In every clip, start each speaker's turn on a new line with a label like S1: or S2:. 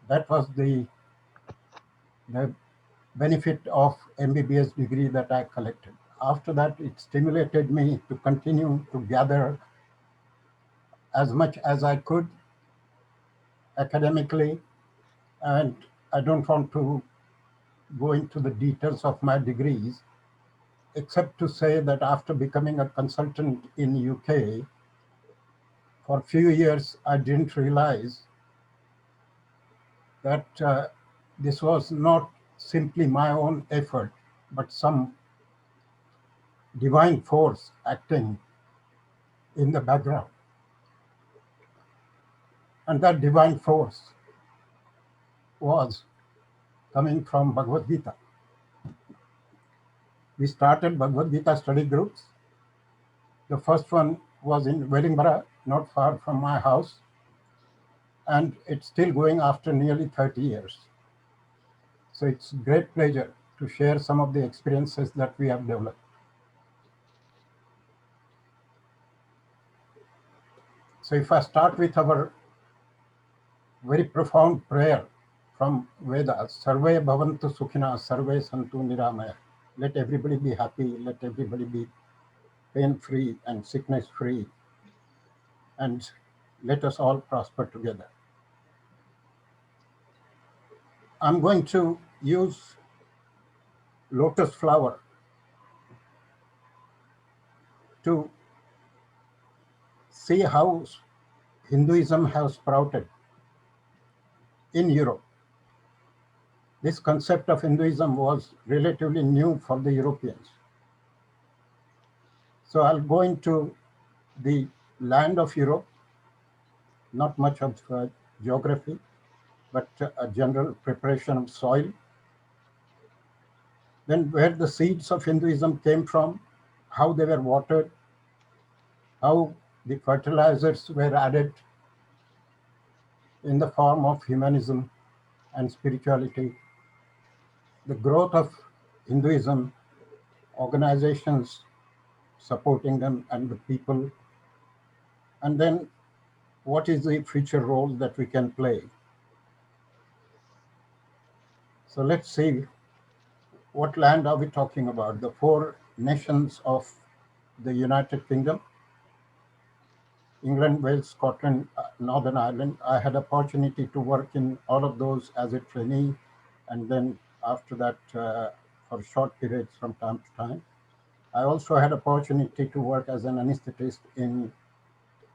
S1: That was the benefit of MBBS degree that I collected. After that, it stimulated me to continue to gather as much as I could academically. And I don't want to go into the details of my degrees, except to say that after becoming a consultant in UK, for a few years, I didn't realize that this was not simply my own effort, but some divine force acting in the background. And that divine force was coming from Bhagvadgeeta. We started Bhagvadgeeta study groups. The first one was in Wellingborough, not far from my house, and it's still going after nearly 30 years. So it's a great pleasure to share some of the experiences that we have developed. So if I start with our very profound prayer from Vedas, Sarve Bhavantu Sukhina, Sarve Santu Niramaya. Let everybody be happy, let everybody be pain-free and sickness-free, and let us all prosper together. I'm going to use lotus flower to see how Hinduism has sprouted in Europe. This concept of Hinduism was relatively new for the Europeans. So I'll go into the land of Europe, not much of geography, but a general preparation of soil. Then where the seeds of Hinduism came from, how they were watered, how the fertilizers were added in the form of humanism and spirituality, the growth of Hinduism, organizations supporting them and the people, and then what is the future role that we can play. So let's see, what land are we talking about? The four nations of the United Kingdom, England, Wales, Scotland, Northern Ireland. I had opportunity to work in all of those as a trainee, and then after that for short periods from time to time. I also had opportunity to work as an anesthetist in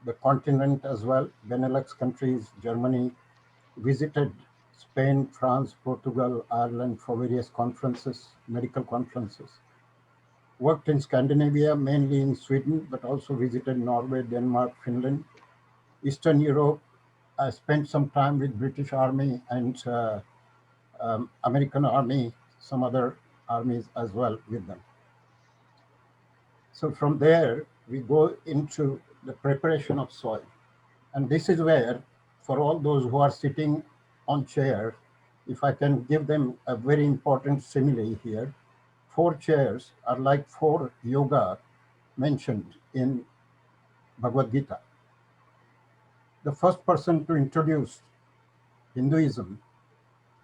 S1: the continent as well, Benelux countries, Germany, visited Spain, France, Portugal, Ireland for various conferences, medical conferences. Worked in Scandinavia, mainly in Sweden, but also visited Norway, Denmark, Finland. Eastern Europe, I spent some time with British Army and American Army, some other armies as well with them. So from there, we go into the preparation of soil. And this is where, for all those who are sitting on chairs, if I can give them a very important simile here, 4 chairs are like 4 yoga mentioned in Bhagavad Gita. The first person to introduce Hinduism,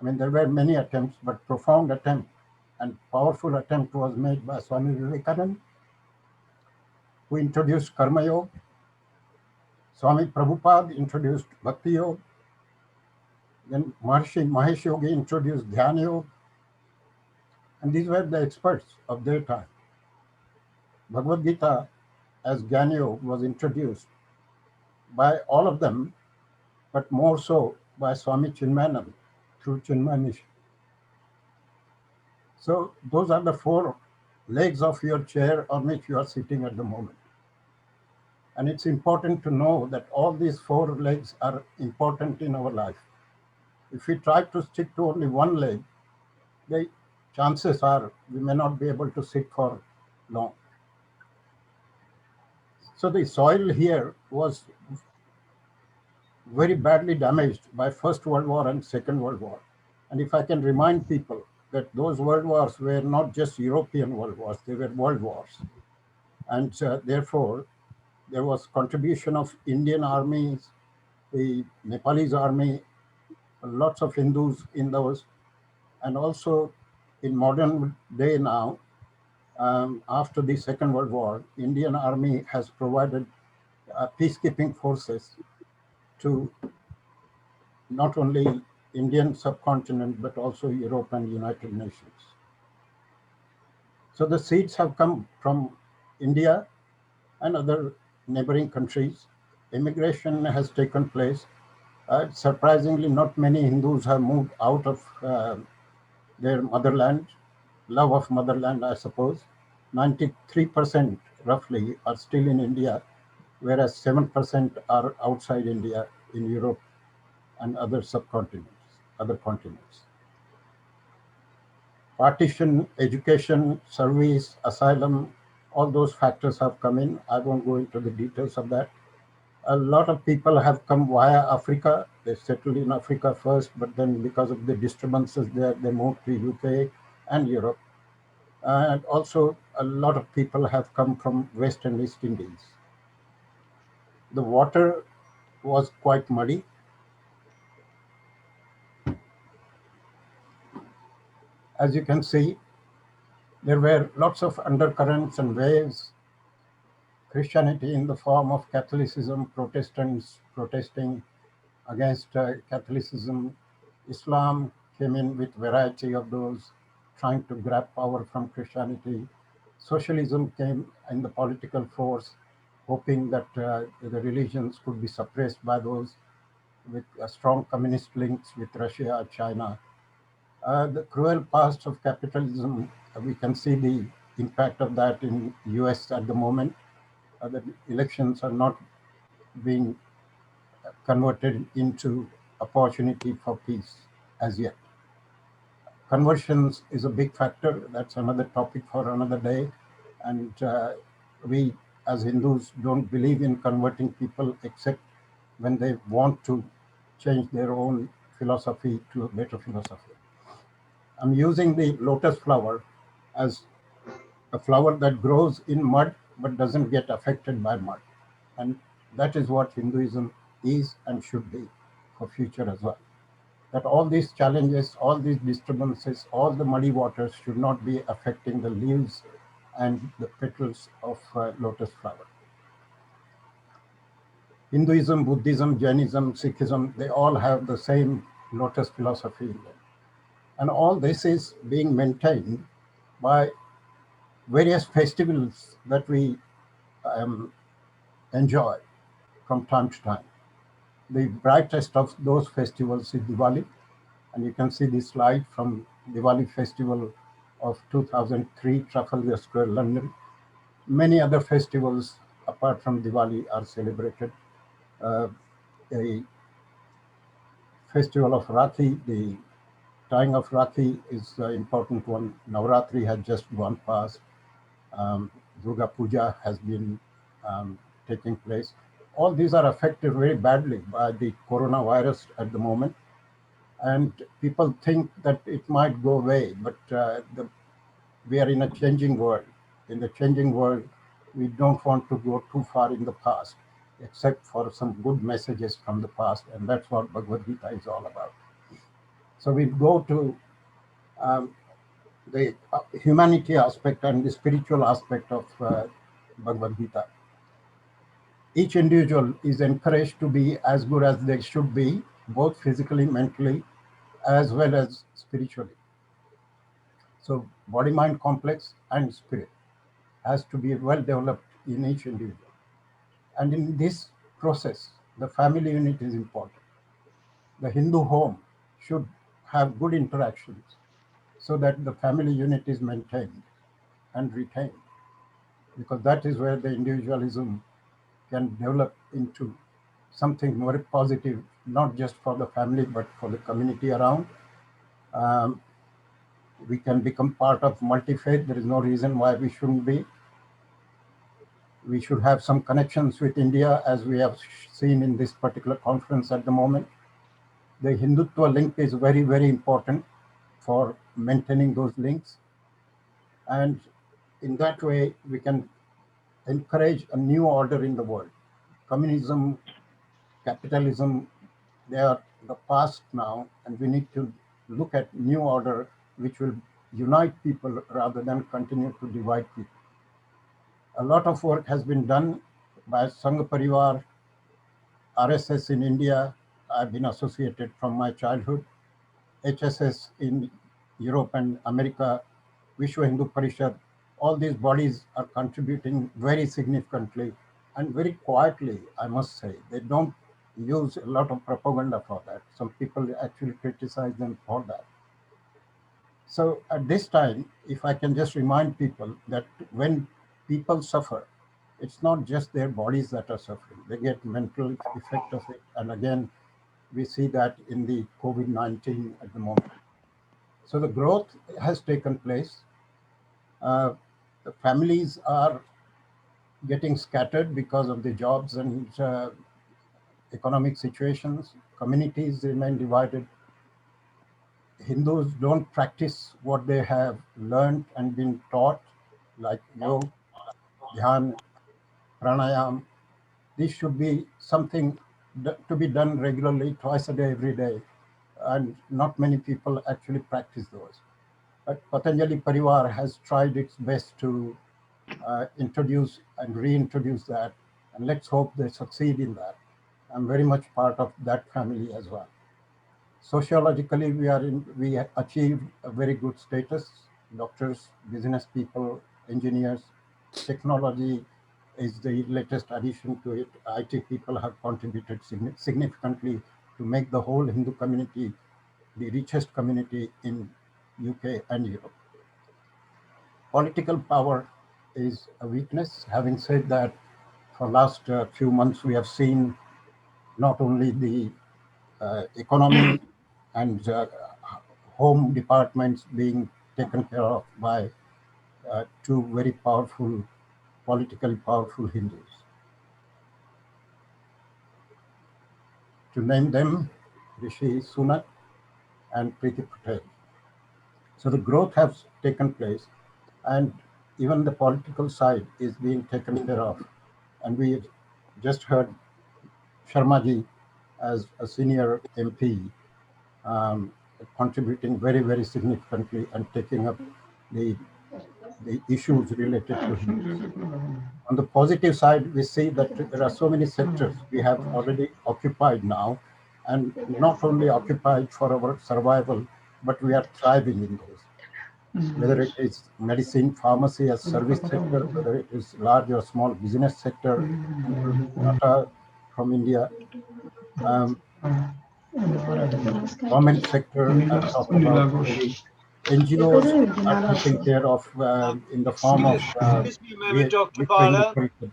S1: I mean, there were many attempts, but profound attempt and powerful attempt was made by Swami Vivekananda, who introduced Karma Yoga. Swami Prabhupada introduced Bhakti Yoga. Then Maharishi Mahesh Yogi introduced Dhyana Yoga. And these were the experts of their time. Bhagavad Gita as Jnana Yoga was introduced by all of them, but more so by Swami Chinmayananda through Chinmaya. So those are the 4 legs of your chair on which you are sitting at the moment. And it's important to know that all these 4 legs are important in our life. If we try to stick to only one leg, the chances are we may not be able to sit for long. So the soil here was very badly damaged by First World War and Second World War. And if I can remind people that those world wars were not just European world wars, they were world wars. And therefore, there was contribution of Indian armies, the Nepalese army, lots of Hindus in those, and also in modern day now, after the Second World War, Indian Army has provided peacekeeping forces to not only Indian subcontinent but also Europe and United Nations. So the seeds have come from India and other neighboring countries. Immigration has taken place. Surprisingly, not many Hindus have moved out of their motherland, love of motherland, I suppose. 93% roughly are still in India, whereas 7% are outside India in Europe and other subcontinents, other continents. Partition, education, service, asylum, all those factors have come in. I won't go into the details of that. A lot of people have come via Africa. They settled in Africa first, but then because of the disturbances there, they moved to UK and Europe. And also, a lot of people have come from West and East Indies. The water was quite muddy. As you can see, there were lots of undercurrents and waves. Christianity in the form of Catholicism, Protestants protesting against Catholicism. Islam came in with variety of those trying to grab power from Christianity. Socialism came in the political force, hoping that the religions could be suppressed by those with strong communist links with Russia, China. The cruel past of capitalism, we can see the impact of that in US at the moment. The elections are not being converted into opportunity for peace as yet. Conversions is a big factor. That's another topic for another day. And we, as Hindus, don't believe in converting people except when they want to change their own philosophy to a better philosophy. I'm using the lotus flower as a flower that grows in mud but doesn't get affected by mud. And that is what Hinduism is and should be for future as well. That all these challenges, all these disturbances, all the muddy waters should not be affecting the leaves and the petals of lotus flower. Hinduism, Buddhism, Jainism, Sikhism, they all have the same lotus philosophy in them. And all this is being maintained by various festivals that we um, enjoy from time to time. The brightest of those festivals is Diwali, and you can see this slide from Diwali festival of 2003, Trafalgar Square, London. Many other festivals apart from Diwali are celebrated. The festival of Rakhi, the tying of Rakhi is an important one. Navratri has just gone past. Um, Durga Puja has been taking place. All these are affected very badly by the coronavirus at the moment. And people think that it might go away, but we are in a changing world. In the changing world, we don't want to go too far in the past, except for some good messages from the past, and that's what Bhagvadgeeta is all about. So we go to the humanity aspect and the spiritual aspect of Bhagavad Gita. Each individual is encouraged to be as good as they should be, both physically, mentally, as well as spiritually. So body mind complex and spirit has to be well developed in each individual. And in this process, the family unit is important. The Hindu home should have good interactions so that the family unit is maintained and retained, because that is where the individualism can develop into something more positive, not just for the family, but for the community around. Um, we can become part of multi-faith. There is no reason why we shouldn't be. We should have some connections with India, as we have seen in this particular conference at the moment. The Hindutva link is very, very important for maintaining those links. And in that way, we can encourage a new order in the world. Communism, capitalism, they are the past now, and we need to look at new order which will unite people rather than continue to divide people. A lot of work has been done by Sangha Parivar, RSS in India. I've been associated from my childhood. HSS in Europe and America, Vishwa Hindu Parishad, all these bodies are contributing very significantly and very quietly, I must say. They don't use a lot of propaganda for that. Some people actually criticize them for that. So at this time, if I can just remind people that when people suffer, it's not just their bodies that are suffering. They get mental effect of it. And again, we see that in the COVID-19 at the moment. So the growth has taken place. Uh, the families are getting scattered because of the jobs and economic situations. Communities remain divided. Hindus don't practice what they have learned and been taught, like yoga, dhyan, pranayam. This should be something to be done regularly, twice a day, every day. And not many people actually practice those. But Patanjali Parivar has tried its best to introduce and reintroduce that, and let's hope they succeed in that. I'm very much part of that family as well. Sociologically, we achieved a very good status. Doctors, business people, engineers, technology is the latest addition to it. IT people have contributed significantly to make the whole Hindu community the richest community in UK and Europe. Political power is a weakness. Having said that, for last few months we have seen not only the economy and home departments being taken care of by two very powerful, politically powerful Hindus. To name them, Rishi Sunak and Preeti Patel. So the growth has taken place, and even the political side is being taken care of. And we just heard Sharmaji as a senior MP um, contributing very, very significantly and taking up the, the issues related to Hindus. On the positive side, we see that there are so many sectors we have already occupied now, and not only occupied for our survival, but we are thriving in those. Whether it is medicine, pharmacy as service sector, whether it is large or small business sector, Tata from India, um, government sector, I've talked about already. NGOs are taken care of in the form of
S2: Excuse me a moment, Dr.
S1: Vishwa Hindu
S2: Bhala.
S1: Parishad.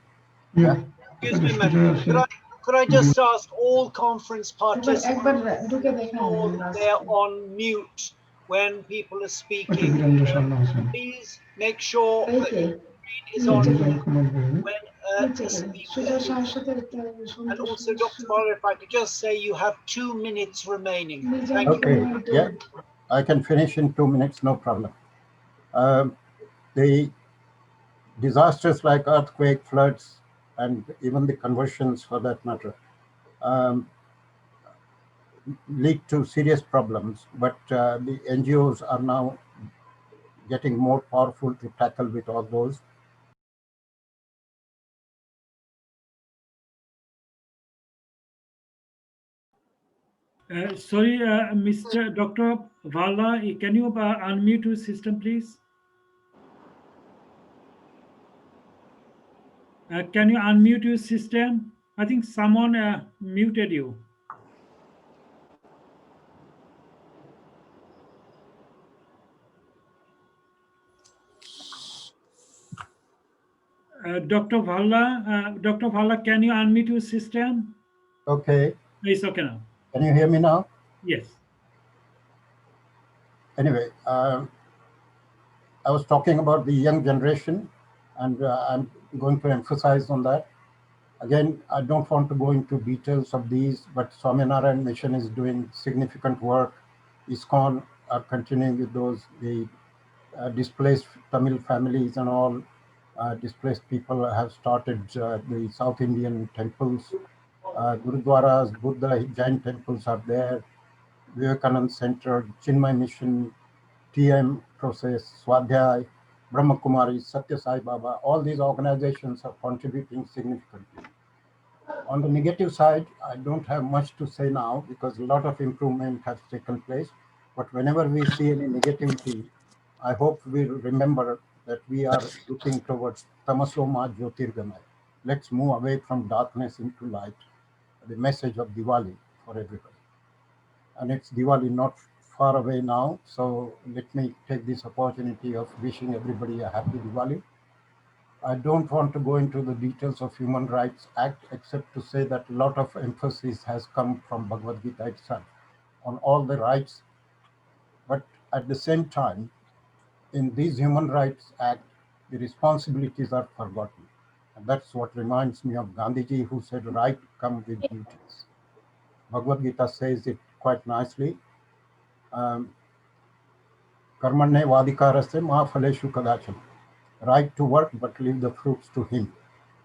S2: Yeah. Excuse me a moment. Could I just ask all conference participants that they're on mute when people are speaking? Please make sure that your screen is on when a speaker is. And also, Dr. Bhala, if I could just say you have 2 minutes remaining. Thank you.
S1: Okay, yeah, I can finish in 2 minutes, no problem. The disasters like earthquake, floods, and even the conversions for that matter lead to serious problems, but the NGOs are now getting more powerful to tackle with all those.
S3: Sorry, Mr. Dr. Bhala, can you unmute your system, please? Can you unmute your system? I think someone muted you. Dr. Bhala, can you unmute your system?
S1: Okay.
S3: It's okay now.
S1: Can you hear me now?
S3: Yes.
S1: Anyway, I was talking about the young generation, and I'm going to emphasize on that. Again, I don't want to go into details of these, but Swaminarayan Mission is doing significant work. ISKCON are continuing with those. The displaced Tamil families and all displaced people have started the South Indian temples. Gurudwaras, Buddha, Jain temples are there, Vivekananda Center, Chinmay Mission, TM process, Swadhyay, Brahma Kumari, Satya Sai Baba, all these organizations are contributing significantly. On the negative side, I don't have much to say now because a lot of improvement has taken place. But whenever we see any negativity, I hope we remember that we are looking towards Tamasoma Jyotirgamay. Let's move away from darkness into light, the message of Diwali for everybody. And it's Diwali not far away now, so let me take this opportunity of wishing everybody a happy Diwali. I don't want to go into the details of Human Rights Act except to say that a lot of emphasis has come from Bhagavad-Gita itself on all the rights. But at the same time, in these Human Rights Act, the responsibilities are forgotten. And that's what reminds me of Gandhiji, who said, right come with duties. Bhagavad-Gita says it quite nicely. Karmanne vadikaraste ma phaleshu kadacham. Right to work, but leave the fruits to him.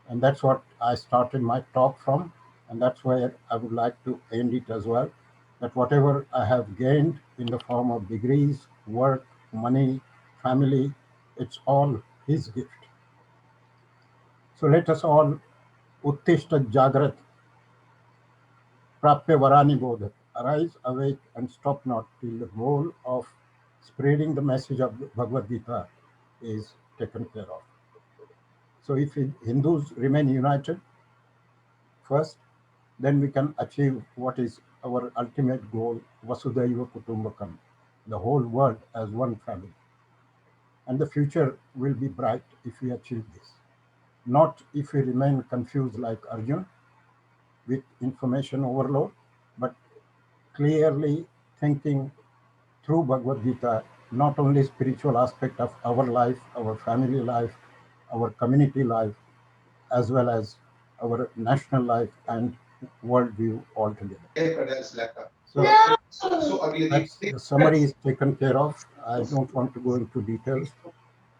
S1: And that's what I started my talk from. And that's where I would like to end it as well. That whatever I have gained in the form of degrees, work, money, family, it's all his gift. So let us all uttishta jagrat prapya varani bodha. Arise, awake, and stop not till the goal of spreading the message of Bhagavad Gita is taken care of. So if Hindus remain united first, then we can achieve what is our ultimate goal, Vasudhaiva Kutumbakam, the whole world as one family. And the future will be bright if we achieve this. Not if we remain confused like Arjun with information overload, but clearly thinking through Bhagavad Gita, not only spiritual aspect of our life, our family life, our community life, as well as our national life and worldview altogether. So that's the summary is taken care of. I don't want to go into details,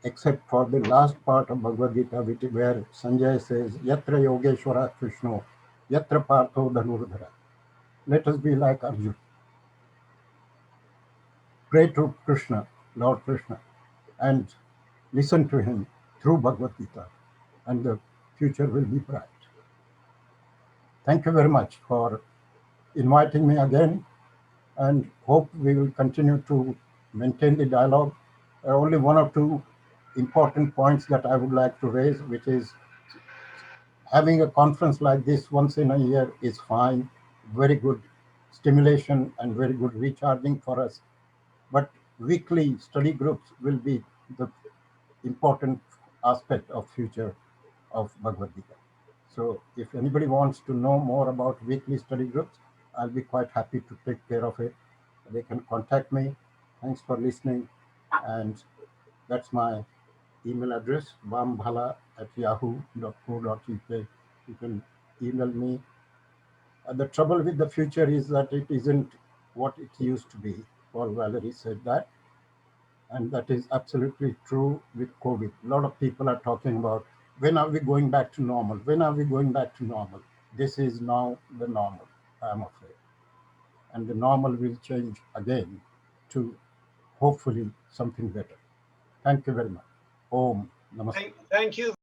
S1: except for the last part of Bhagavad Gita, where Sanjay says, Yatra Yogeshwara Krishna, Yatra Partho Dhanurdhara. Let us be like Arjuna. Pray to Krishna, Lord Krishna, and listen to him through Bhagavad Gita, and the future will be bright. Thank you very much for inviting me again, and hope we will continue to maintain the dialogue. There are only one or two important points that I would like to raise, which is having a conference like this once in a year is fine, very good stimulation and very good recharging for us. But weekly study groups will be the important aspect of future of Bhagavad Gita. So if anybody wants to know more about weekly study groups, I'll be quite happy to take care of it. They can contact me. Thanks for listening. And that's my email address, bambhala@yahoo.co.uk. You can email me. The trouble with the future is that it isn't what it used to be. Paul Valery said that. And that is absolutely true with COVID. A lot of people are talking about when are we going back to normal? When are we going back to normal? This is now the normal, I'm afraid. And the normal will change again to hopefully something better. Thank you very much. Om Namaste.
S2: Thank you